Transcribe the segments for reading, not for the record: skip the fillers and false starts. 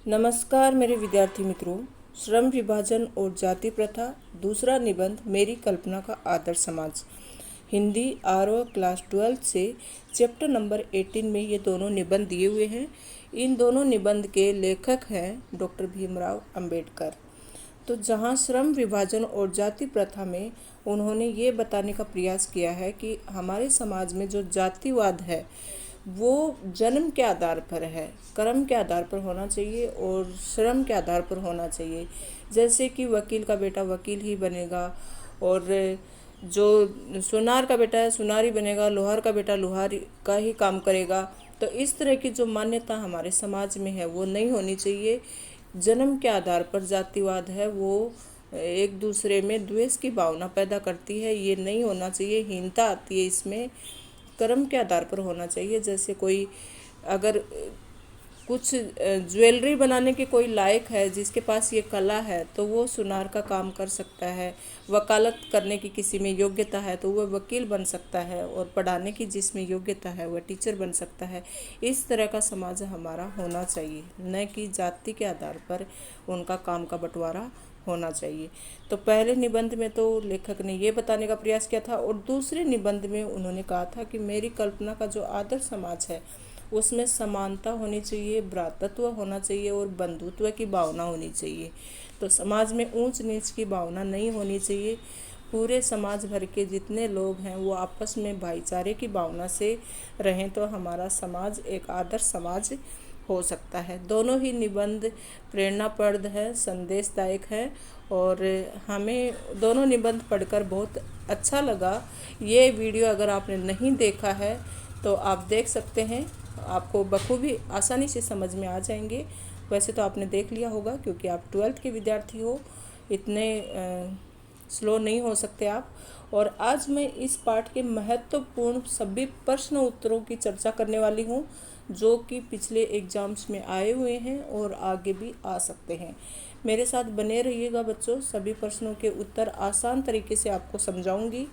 नमस्कार मेरे विद्यार्थी मित्रों। श्रम विभाजन और जाति प्रथा दूसरा निबंध मेरी कल्पना का आदर्श समाज, हिंदी आरओ क्लास 12 से चैप्टर नंबर 18 में ये दोनों निबंध दिए हुए हैं। इन दोनों निबंध के लेखक हैं डॉक्टर भीमराव अंबेडकर। तो जहाँ श्रम विभाजन और जाति प्रथा में उन्होंने ये बताने का प्रयास किया है कि हमारे समाज में जो जातिवाद है वो जन्म के आधार पर है, कर्म के आधार पर होना चाहिए और श्रम के आधार पर होना चाहिए। जैसे कि वकील का बेटा वकील ही बनेगा और जो सुनार का बेटा है सुनार ही बनेगा, लोहार का बेटा लोहार का ही काम करेगा। तो इस तरह की जो मान्यता हमारे समाज में है वो नहीं होनी चाहिए। जन्म के आधार पर जातिवाद है वो एक दूसरे में द्वेष की भावना पैदा करती है, ये नहीं होना चाहिए। हीनता आती है इसमें, कर्म के आधार पर होना चाहिए। जैसे कोई अगर कुछ ज्वेलरी बनाने के कोई लायक है, जिसके पास ये कला है, तो वो सुनार का काम कर सकता है। वकालत करने की किसी में योग्यता है तो वह वकील बन सकता है, और पढ़ाने की जिसमें योग्यता है वह टीचर बन सकता है। इस तरह का समाज हमारा होना चाहिए, न कि जाति के आधार पर उनका काम का बंटवारा होना चाहिए। तो पहले निबंध में तो लेखक ने ये बताने का प्रयास किया था, और दूसरे निबंध में उन्होंने कहा था कि मेरी कल्पना का जो आदर्श समाज है उसमें समानता होनी चाहिए, भ्रातृत्व होना चाहिए और बंधुत्व की भावना होनी चाहिए। तो समाज में ऊंच नीच की भावना नहीं होनी चाहिए। पूरे समाज भर के जितने लोग हैं वो आपस में भाईचारे की भावना से रहें तो हमारा समाज एक आदर्श समाज हो सकता है। दोनों ही निबंध प्रेरणाप्रद है, संदेशदायक है, और हमें दोनों निबंध पढ़कर बहुत अच्छा लगा। ये वीडियो अगर आपने नहीं देखा है तो आप देख सकते हैं, आपको बखूबी आसानी से समझ में आ जाएंगे। वैसे तो आपने देख लिया होगा क्योंकि आप 12th के विद्यार्थी हो, इतने स्लो नहीं हो सकते आप। और आज मैं इस पाठ के महत्वपूर्ण सभी प्रश्न उत्तरों की चर्चा करने वाली हूँ, जो कि पिछले एग्जाम्स में आए हुए हैं और आगे भी आ सकते हैं। मेरे साथ बने रहिएगा बच्चों, सभी प्रश्नों के उत्तर आसान तरीके से आपको समझाऊंगी,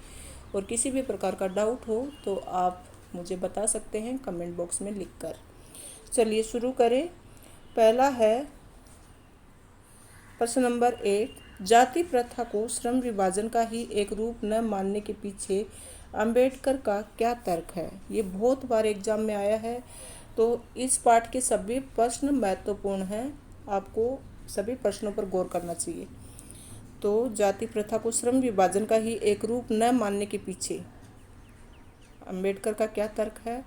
और किसी भी प्रकार का डाउट हो तो आप मुझे बता सकते हैं कमेंट बॉक्स में लिखकर। चलिए शुरू करें। पहला है प्रश्न नंबर 1, जाति प्रथा को श्रम विभाजन का ही एक रूप न मानने के पीछे अंबेडकर का क्या तर्क है। ये बहुत बार एग्जाम में आया है, तो इस पाठ के सभी प्रश्न महत्वपूर्ण हैं, आपको सभी प्रश्नों पर गौर करना चाहिए। तो जाति प्रथा को श्रम विभाजन का ही एक रूप न मानने के पीछे अंबेडकर का क्या तर्क है।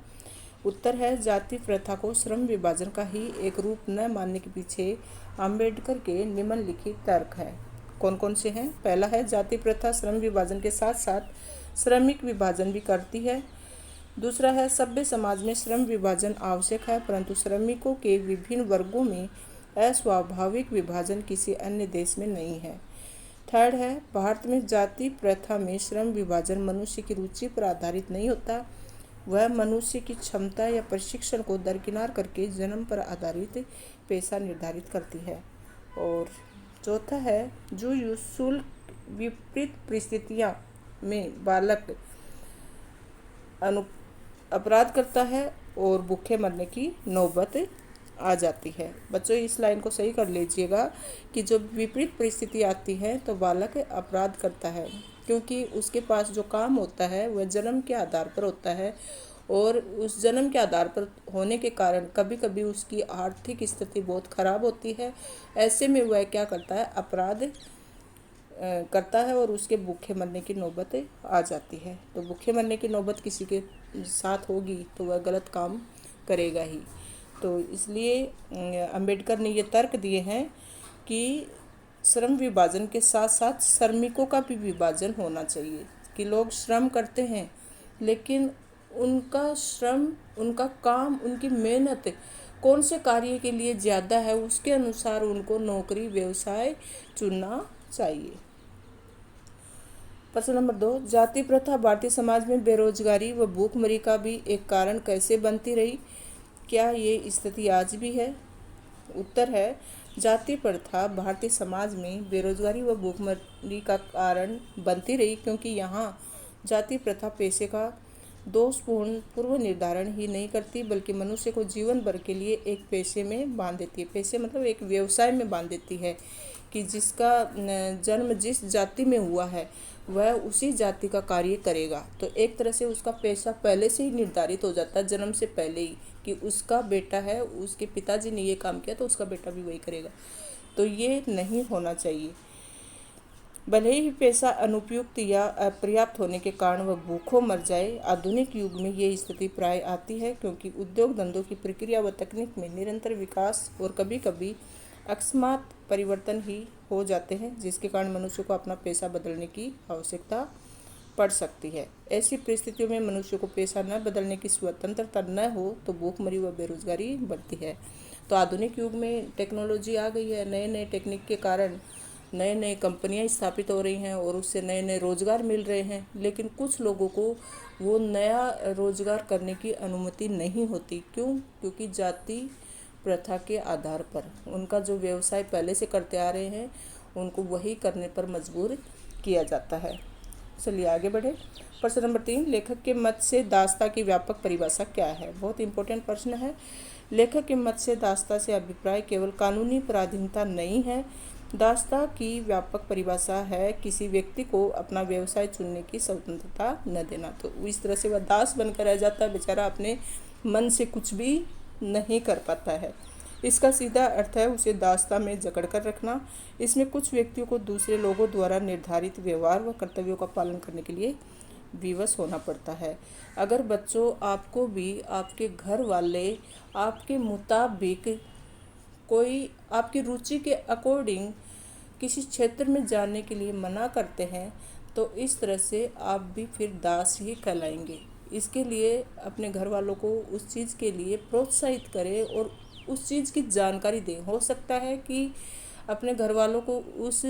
उत्तर है जाति प्रथा को श्रम विभाजन का ही एक रूप न मानने के पीछे अंबेडकर के निम्नलिखित तर्क है। कौन कौन से हैं। पहला है जाति प्रथा श्रम विभाजन के साथ साथ श्रमिक विभाजन भी करती है। दूसरा है सभ्य समाज में श्रम विभाजन आवश्यक है, परंतु श्रमिकों के विभिन्न वर्गों में अस्वाभाविक विभाजन किसी अन्य देश में नहीं है। थर्ड है भारत में जाति प्रथा में श्रम विभाजन मनुष्य की रुचि पर आधारित नहीं होता, वह मनुष्य की क्षमता या प्रशिक्षण को दरकिनार करके जन्म पर आधारित पेशा निर्धारित करती है। और चौथा है जो शुल्क विपरीत परिस्थितियां में बालक अपराध करता है और भूखे मरने की नौबत आ जाती है। बच्चों इस लाइन को सही कर लीजिएगा कि जो विपरीत परिस्थिति आती है तो बालक अपराध करता है, क्योंकि उसके पास जो काम होता है वह जन्म के आधार पर होता है, और उस जन्म के आधार पर होने के कारण कभी कभी उसकी आर्थिक स्थिति बहुत खराब होती है। ऐसे में वह क्या करता है, अपराध करता है और उसके भूखे मरने की नौबत आ जाती है। तो भूखे मरने की नौबत किसी के साथ होगी तो वह गलत काम करेगा ही। तो इसलिए अंबेडकर ने ये तर्क दिए हैं कि श्रम विभाजन के साथ साथ श्रमिकों का भी विभाजन होना चाहिए, कि लोग श्रम करते हैं लेकिन उनका श्रम, उनका काम, उनकी मेहनत कौन से कार्य के लिए ज़्यादा है उसके अनुसार उनको नौकरी व्यवसाय चुनना चाहिए। प्रश्न नंबर 2, जाति प्रथा भारतीय समाज में बेरोजगारी व भूखमरी का भी एक कारण कैसे बनती रही, क्या ये स्थिति आज भी है। उत्तर है जाति प्रथा भारतीय समाज में बेरोजगारी व भूखमरी का कारण बनती रही, क्योंकि यहाँ जाति प्रथा पेशे का दोषपूर्ण पूर्व निर्धारण ही नहीं करती बल्कि मनुष्य को जीवन भर के लिए एक पेशे में बांध देती है। पेशे मतलब एक व्यवसाय में बांध देती है कि जिसका जन्म जिस जाति में हुआ है वह उसी जाति का कार्य करेगा। तो एक तरह से उसका पेशा पहले से ही निर्धारित हो जाता है, जन्म से पहले ही, कि उसका बेटा है, उसके पिताजी ने ये काम किया तो उसका बेटा भी वही करेगा। तो ये नहीं होना चाहिए। भले ही पेशा अनुपयुक्त या अपर्याप्त होने के कारण वह भूखों मर जाए, आधुनिक युग में ये स्थिति प्राय आती है क्योंकि उद्योग धंधों की प्रक्रिया व तकनीक में निरंतर विकास और कभी कभी अकस्मात परिवर्तन ही हो जाते हैं, जिसके कारण मनुष्य को अपना पेशा बदलने की आवश्यकता पड़ सकती है। ऐसी परिस्थितियों में मनुष्य को पेशा न बदलने की स्वतंत्रता न हो तो भूखमरी व बेरोजगारी बढ़ती है। तो आधुनिक युग में टेक्नोलॉजी आ गई है, नए नए टेक्निक के कारण नए नए कंपनियां स्थापित हो रही हैं और उससे नए नए रोजगार मिल रहे हैं, लेकिन कुछ लोगों को वो नया रोजगार करने की अनुमति नहीं होती। क्यों? क्योंकि जाति प्रथा के आधार पर उनका जो व्यवसाय पहले से करते आ रहे हैं उनको वही करने पर मजबूर किया जाता है। चलिए आगे बढ़े। प्रश्न नंबर 3, लेखक के मत से दास्ता की व्यापक परिभाषा क्या है? बहुत इंपॉर्टेंट प्रश्न है। लेखक के मत से दास्ता से अभिप्राय केवल कानूनी पराधीनता नहीं है। दास्ता की व्यापक परिभाषा है किसी व्यक्ति को अपना व्यवसाय चुनने की स्वतंत्रता न देना। तो इस तरह से वह दास बनकर रह जाता है, बेचारा अपने मन से कुछ भी नहीं कर पाता है। इसका सीधा अर्थ है उसे दास्ता में जकड़ कर रखना। इसमें कुछ व्यक्तियों को दूसरे लोगों द्वारा निर्धारित व्यवहार व कर्तव्यों का पालन करने के लिए विवश होना पड़ता है। अगर बच्चों आपको भी आपके घर वाले आपके मुताबिक कोई आपकी रुचि के अकॉर्डिंग किसी क्षेत्र में जाने के लिए मना करते हैं तो इस तरह से आप भी फिर दास ही कहलाएंगे। इसके लिए अपने घर वालों को उस चीज़ के लिए प्रोत्साहित करें और उस चीज़ की जानकारी दें। हो सकता है कि अपने घर वालों को उस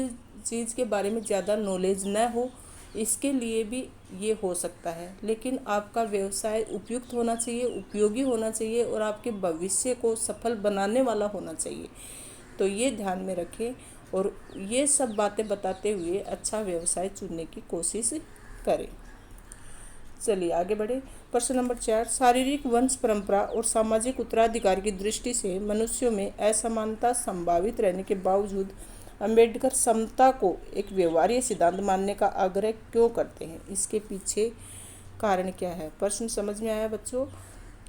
चीज़ के बारे में ज़्यादा नॉलेज न हो, इसके लिए भी ये हो सकता है, लेकिन आपका व्यवसाय उपयुक्त होना चाहिए, उपयोगी होना चाहिए और आपके भविष्य को सफल बनाने वाला होना चाहिए। तो ये ध्यान में रखें और ये सब बातें बताते हुए अच्छा व्यवसाय चुनने की कोशिश करें। चलिए आगे बढ़े। प्रश्न नंबर 4, शारीरिक वंश परंपरा और सामाजिक उत्तराधिकार की दृष्टि से मनुष्यों में असमानता संभावित रहने के बावजूद अंबेडकर समता को एक व्यवहार्य सिद्धांत मानने का आग्रह क्यों करते हैं? इसके पीछे कारण क्या है? प्रश्न समझ में आया बच्चों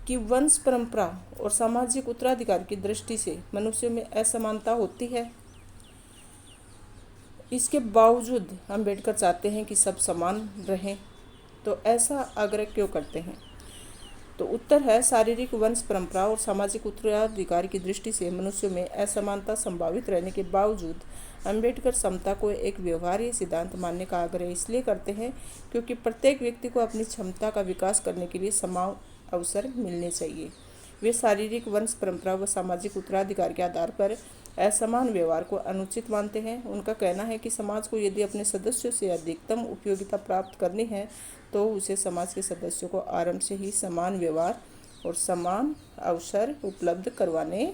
कि वंश परंपरा और सामाजिक उत्तराधिकार की दृष्टि से मनुष्यों में असमानता होती है, इसके बावजूद अंबेडकर चाहते हैं कि सब समान रहें। तो ऐसा आग्रह क्यों करते हैं? तो उत्तर है शारीरिक वंश परंपरा और सामाजिक उत्तराधिकार की दृष्टि से मनुष्यों में असमानता संभावित रहने के बावजूद अंबेडकर समता को एक व्यवहार्य सिद्धांत मानने का आग्रह इसलिए करते हैं क्योंकि प्रत्येक व्यक्ति को अपनी क्षमता का विकास करने के लिए समान अवसर मिलने चाहिए। वे शारीरिक वंश परंपरा व सामाजिक उत्तराधिकार के आधार पर असमान व्यवहार को अनुचित मानते हैं। उनका कहना है कि समाज को यदि अपने सदस्यों से अधिकतम उपयोगिता प्राप्त करनी है तो उसे समाज के सदस्यों को आरंभ से ही समान व्यवहार और समान अवसर उपलब्ध करवाने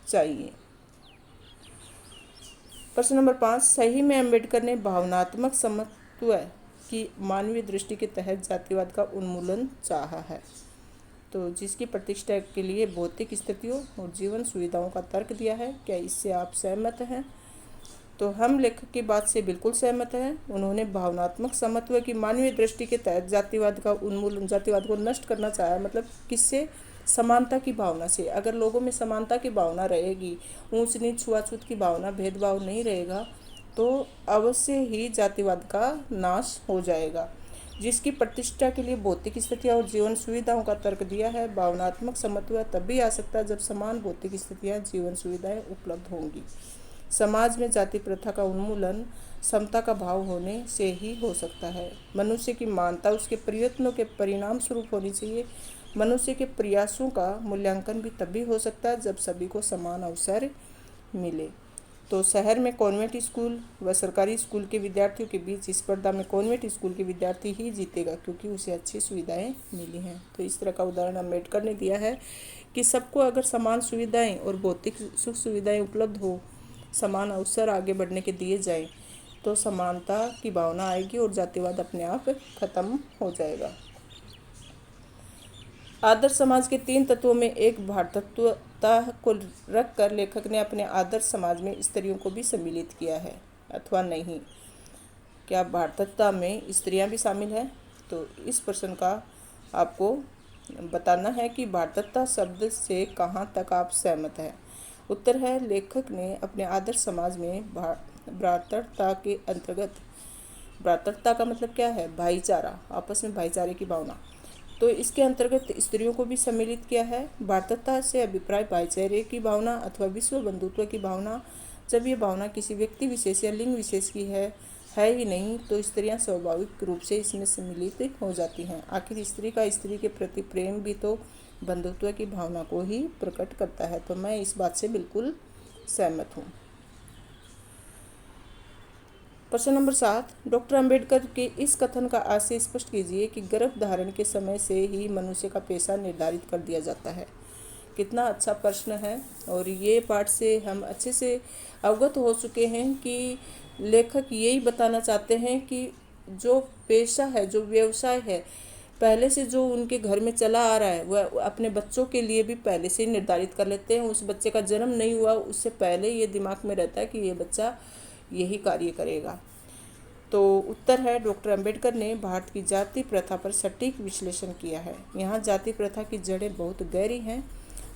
चाहिए। प्रश्न नंबर 5, सही में अंबेडकर ने भावनात्मक समत्व की मानवीय दृष्टि के तहत जातिवाद का उन्मूलन चाहा है। तो जिसकी प्रतिष्ठा के लिए भौतिक स्थितियों और जीवन सुविधाओं का तर्क दिया है। क्या इससे आप सहमत हैं? तो हम लेखक की बात से बिल्कुल सहमत हैं। उन्होंने भावनात्मक समत्व की मानवीय दृष्टि के तहत जातिवाद का उन्मूलन, जातिवाद को नष्ट करना चाहा। मतलब किससे? समानता की भावना से। अगर लोगों में समानता की भावना रहेगी, ऊंच नीच छुआछूत की भावना, भेदभाव नहीं रहेगा, तो अवश्य ही जातिवाद का नाश हो जाएगा। जिसकी प्रतिष्ठा के लिए भौतिक स्थितियाँ और जीवन सुविधाओं का तर्क दिया है। भावनात्मक समत्व तभी आ सकता है जब समान भौतिक स्थितियाँ, जीवन सुविधाएं उपलब्ध होंगी। समाज में जाति प्रथा का उन्मूलन समता का भाव होने से ही हो सकता है। मनुष्य की मानता उसके प्रयत्नों के परिणाम स्वरूप होनी चाहिए। मनुष्य के प्रयासों का मूल्यांकन भी तभी हो सकता है जब सभी को समान अवसर मिले। तो शहर में कॉन्वेंट स्कूल व सरकारी स्कूल के विद्यार्थियों के बीच स्पर्धा में कॉन्वेंट स्कूल के विद्यार्थी ही जीतेगा क्योंकि उसे अच्छी सुविधाएं मिली हैं। तो इस तरह का उदाहरण अम्बेडकर ने दिया है कि सबको अगर समान सुविधाएं और भौतिक सुख सुविधाएं उपलब्ध हो, समान अवसर आगे बढ़ने के दिए जाएं, तो समानता की भावना आएगी और जातिवाद अपने आप खत्म हो जाएगा। आदर्श समाज के 3 तत्वों में एक भारतत्वता को रखकर लेखक ने अपने आदर्श समाज में स्त्रियों को भी सम्मिलित किया है अथवा नहीं। क्या भारतत्वता में स्त्रियां भी शामिल हैं? तो इस प्रश्न का आपको बताना है कि भारतत्वता शब्द से कहाँ तक आप सहमत हैं। उत्तर है, लेखक ने अपने आदर्श समाज में भ्रातृता के अंतर्गत, भ्रातृता का मतलब क्या है? भाईचारा, आपस में भाईचारे की भावना, तो इसके अंतर्गत स्त्रियों को भी सम्मिलित किया है। भ्रातृता से अभिप्राय भाईचारे की भावना अथवा विश्व बंधुत्व की भावना। जब ये भावना किसी व्यक्ति विशेष या लिंग विशेष की है ही नहीं, तो स्त्रियां स्वाभाविक रूप से इसमें सम्मिलित हो जाती हैं। आखिर स्त्री का स्त्री के प्रति प्रेम भी तो बंधुत्व की भावना को ही प्रकट करता है। तो मैं इस बात से बिल्कुल सहमत हूँ। प्रश्न नंबर 7, डॉक्टर अंबेडकर के इस कथन का आशय स्पष्ट कीजिए कि गर्भ धारण के समय से ही मनुष्य का पेशा निर्धारित कर दिया जाता है। कितना अच्छा प्रश्न है, और ये पाठ से हम अच्छे से अवगत हो चुके हैं कि लेखक यही बताना चाहते हैं कि जो पेशा है, जो व्यवसाय है, पहले से जो उनके घर में चला आ रहा है, वह अपने बच्चों के लिए भी पहले से ही निर्धारित कर लेते हैं। उस बच्चे का जन्म नहीं हुआ उससे पहले ये दिमाग में रहता है कि ये बच्चा यही कार्य करेगा। तो उत्तर है, डॉक्टर अंबेडकर ने भारत की जाति प्रथा पर सटीक विश्लेषण किया है। यहाँ जाति प्रथा की जड़ें बहुत गहरी हैं।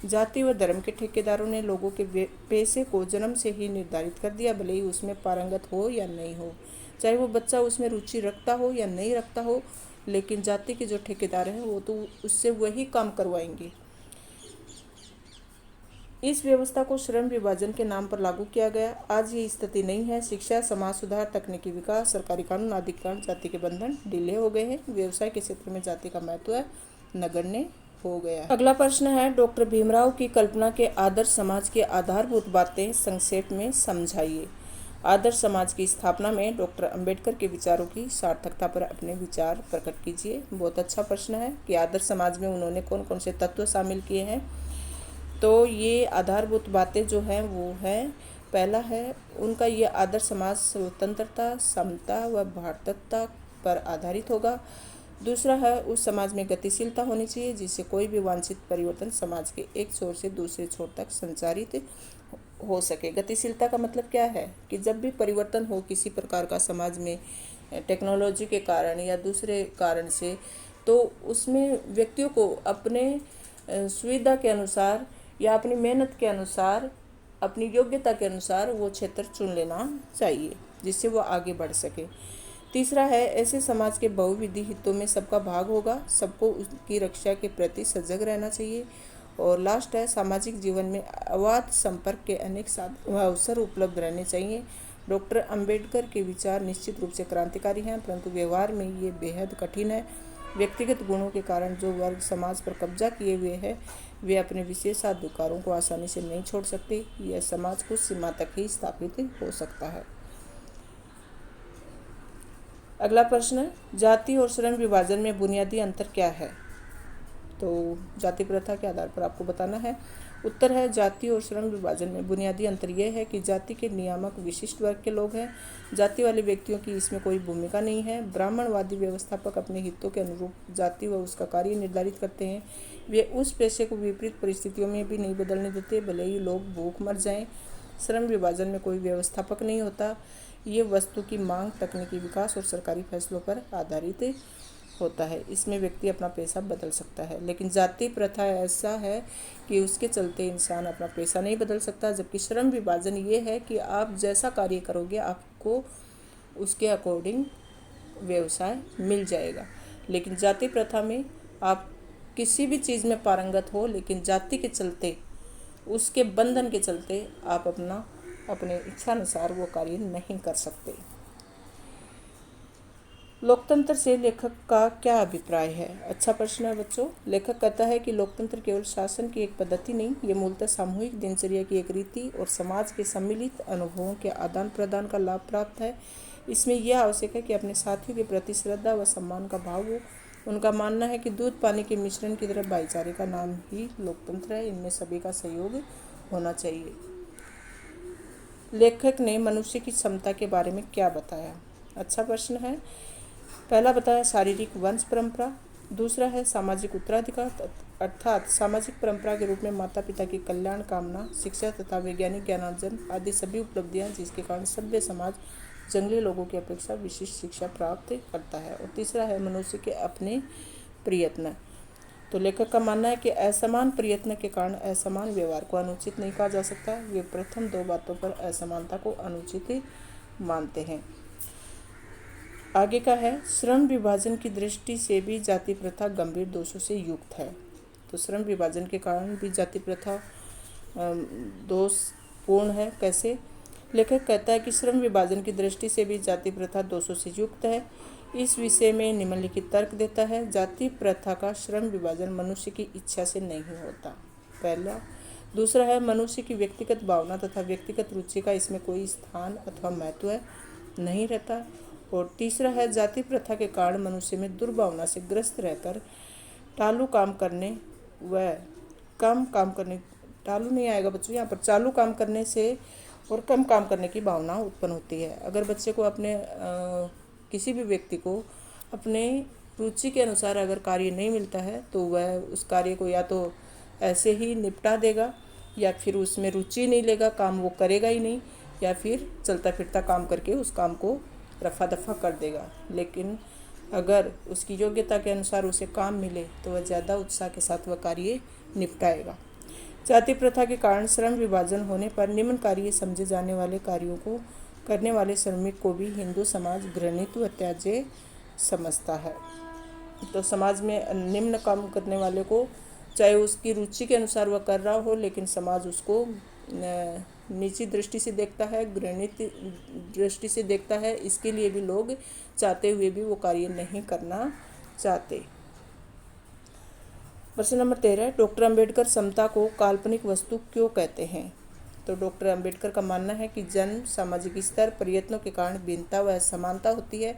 जाति व धर्म के ठेकेदारों ने लोगों के पेशे को जन्म से ही निर्धारित कर दिया, भले ही उसमें पारंगत हो या नहीं हो, चाहे वो बच्चा उसमें रुचि रखता हो या नहीं रखता हो, लेकिन जाति के जो ठेकेदार हैं वो तो उससे वही काम करवाएंगे। इस व्यवस्था को श्रम विभाजन के नाम पर लागू किया गया। आज ये स्थिति नहीं है। शिक्षा, समाज सुधार, तकनीकी विकास, सरकारी कानून आदि कारण जाति के बंधन ढीले हो गए हैं। व्यवसाय के क्षेत्र में जाति का महत्व नगण्य हो गया है। अगला प्रश्न है, डॉक्टर भीमराव की कल्पना के आदर्श समाज की आधारभूत बातें संक्षेप में समझाइए। आदर्श समाज की स्थापना में डॉक्टर अंबेडकर के विचारों की सार्थकता पर अपने विचार प्रकट कीजिए। बहुत अच्छा प्रश्न है कि आदर्श समाज में उन्होंने कौन कौन से तत्व शामिल किए हैं। तो ये आधारभूत बातें जो हैं वो हैं, पहला है उनका ये आदर्श समाज स्वतंत्रता, समता व भारतत्ता पर आधारित होगा। दूसरा है, उस समाज में गतिशीलता होनी चाहिए जिससे कोई भी वांछित परिवर्तन समाज के एक छोर से दूसरे छोर तक संचारित हो सके। गतिशीलता का मतलब क्या है कि जब भी परिवर्तन हो किसी प्रकार का समाज में, टेक्नोलॉजी के कारण या दूसरे कारण से, तो उसमें व्यक्तियों को अपने सुविधा के अनुसार या अपनी मेहनत के अनुसार, अपनी योग्यता के अनुसार वो क्षेत्र चुन लेना चाहिए जिससे वो आगे बढ़ सके। तीसरा है, ऐसे समाज के बहुविधि हितों में सबका भाग होगा, सबको उसकी रक्षा के प्रति सजग रहना चाहिए। और लास्ट है, सामाजिक जीवन में अबाध संपर्क के अनेक साधन व अवसर उपलब्ध रहने चाहिए। डॉक्टर अंबेडकर के विचार निश्चित रूप से क्रांतिकारी हैं, परंतु व्यवहार में ये बेहद कठिन है। व्यक्तिगत गुणों के कारण जो वर्ग समाज पर कब्जा किए हुए हैं वे अपने विशेषाधिकारों को आसानी से नहीं छोड़ सकते। यह समाज कुछ सीमा तक ही स्थापित हो सकता है। अगला प्रश्न है, जाति और श्रम विभाजन में बुनियादी अंतर क्या है? तो जाति प्रथा के आधार पर आपको बताना है। उत्तर है, जाति और श्रम विभाजन में बुनियादी अंतर यह है कि जाति के नियामक विशिष्ट वर्ग के लोग हैं। जाति वाले व्यक्तियों की इसमें कोई भूमिका नहीं है। ब्राह्मणवादी व्यवस्थापक अपने हितों के अनुरूप जाति व उसका कार्य निर्धारित करते हैं। वे उस पेशे को विपरीत परिस्थितियों में भी नहीं बदलने देते, भले ही लोग भूख मर जाएं। श्रम विभाजन में कोई व्यवस्थापक नहीं होता। ये वस्तु की मांग, तकनीकी विकास और सरकारी फैसलों पर आधारित होता है। इसमें व्यक्ति अपना पेशा बदल सकता है। लेकिन जाति प्रथा ऐसा है कि उसके चलते इंसान अपना पेशा नहीं बदल सकता। जबकि श्रम विभाजन ये है कि आप जैसा कार्य करोगे आपको उसके अकॉर्डिंग व्यवसाय मिल जाएगा। लेकिन जाति प्रथा में आप किसी भी चीज़ में पारंगत हो, लेकिन जाति के चलते, उसके बंधन के चलते आप अपने इच्छानुसार वो कार्य नहीं कर सकते। लोकतंत्र से लेखक का क्या अभिप्राय है? अच्छा प्रश्न है बच्चों। लेखक कहता है कि लोकतंत्र केवल शासन की एक पद्धति नहीं, ये मूलतः सामूहिक दिनचर्या की एक रीति और समाज के सम्मिलित अनुभवों के आदान प्रदान का लाभ प्राप्त है। इसमें यह आवश्यक है कि अपने साथियों के प्रति श्रद्धा व सम्मान का भाव हो। उनका मानना है कि दूध पानी के मिश्रण की तरह भाईचारे का नाम ही लोकतंत्र है। इनमें सभी का सहयोग होना चाहिए। लेखक ने मनुष्य की क्षमता के बारे में क्या बताया? अच्छा प्रश्न है। पहला बताया शारीरिक वंश परंपरा, दूसरा है सामाजिक उत्तराधिकार, अर्थात सामाजिक परंपरा के रूप में माता पिता की कल्याण कामना, शिक्षा तथा वैज्ञानिक ज्ञानार्जन आदि सभी उपलब्धियां जिसके कारण सभ्य समाज जंगली लोगों की अपेक्षा विशिष्ट शिक्षा प्राप्त करता है। और तीसरा है मनुष्य के अपने प्रयत्न। तो लेखक का मानना है कि असमान प्रयत्न के कारण असमान व्यवहार को अनुचित नहीं कहा जा सकता। वे प्रथम दो बातों पर असमानता को अनुचित मानते हैं। आगे का है श्रम विभाजन की दृष्टि से भी जाति प्रथा गंभीर दोषों से युक्त है। तो श्रम विभाजन के कारण भी जाति प्रथा दोषपूर्ण है। कैसे? लेखक कहता है कि श्रम विभाजन की दृष्टि से भी जाति प्रथा दोषों से युक्त है। इस विषय में निम्नलिखित तर्क देता है। जाति प्रथा का श्रम विभाजन मनुष्य की इच्छा से नहीं होता, पहला। दूसरा है मनुष्य की व्यक्तिगत भावना तथा व्यक्तिगत रुचि का इसमें कोई स्थान अथवा महत्व नहीं रहता। और तीसरा है जाति प्रथा के कारण मनुष्य में दुर्भावना से ग्रस्त रहकर चालू काम करने नहीं आएगा बच्चों यहाँ पर, चालू काम करने से और कम काम करने की भावना उत्पन्न होती है। अगर बच्चे को अपने किसी भी व्यक्ति को अपने रुचि के अनुसार अगर कार्य नहीं मिलता है तो वह उस कार्य को या तो ऐसे ही निपटा देगा या फिर उसमें रुचि नहीं लेगा, काम वो करेगा ही नहीं, या फिर चलता फिरता काम करके उस काम को रफा दफा कर देगा। लेकिन अगर उसकी योग्यता के अनुसार उसे काम मिले तो वह ज़्यादा उत्साह के साथ वह कार्य निपटाएगा। जाति प्रथा के कारण श्रम विभाजन होने पर निम्न कार्य समझे जाने वाले कार्यों को करने वाले श्रमिक को भी हिंदू समाज घृणित व त्याज्य समझता है। तो समाज में निम्न काम करने वाले को चाहे उसकी रुचि के अनुसार वह कर रहा हो, लेकिन समाज उसको नीची दृष्टि से देखता है, घृणित दृष्टि से देखता है। इसके लिए भी लोग चाहते हुए भी वो कार्य नहीं करना चाहते। प्रश्न नंबर 13, डॉक्टर अंबेडकर समता को काल्पनिक वस्तु क्यों कहते हैं? तो डॉक्टर अंबेडकर का मानना है कि जन्म, सामाजिक स्तर, प्रयत्नों के कारण भिन्नता व असमानता होती है।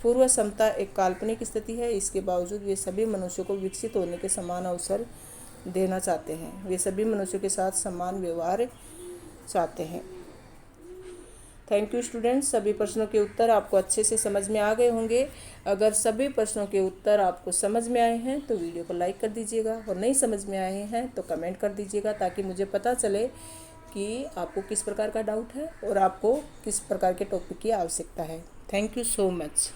पूर्व समता एक काल्पनिक स्थिति है। इसके बावजूद वे सभी मनुष्यों को विकसित होने के समान अवसर देना चाहते हैं। वे सभी मनुष्यों के साथ समान व्यवहार चाहते हैं। Thank you students. सभी प्रश्नों के उत्तर आपको अच्छे से समझ में आ गए होंगे। अगर सभी प्रश्नों के उत्तर आपको समझ में आए हैं तो वीडियो को लाइक कर दीजिएगा, और नहीं समझ में आए हैं तो कमेंट कर दीजिएगा, ताकि मुझे पता चले कि आपको किस प्रकार का डाउट है और आपको किस प्रकार के टॉपिक की आवश्यकता है। Thank you so much.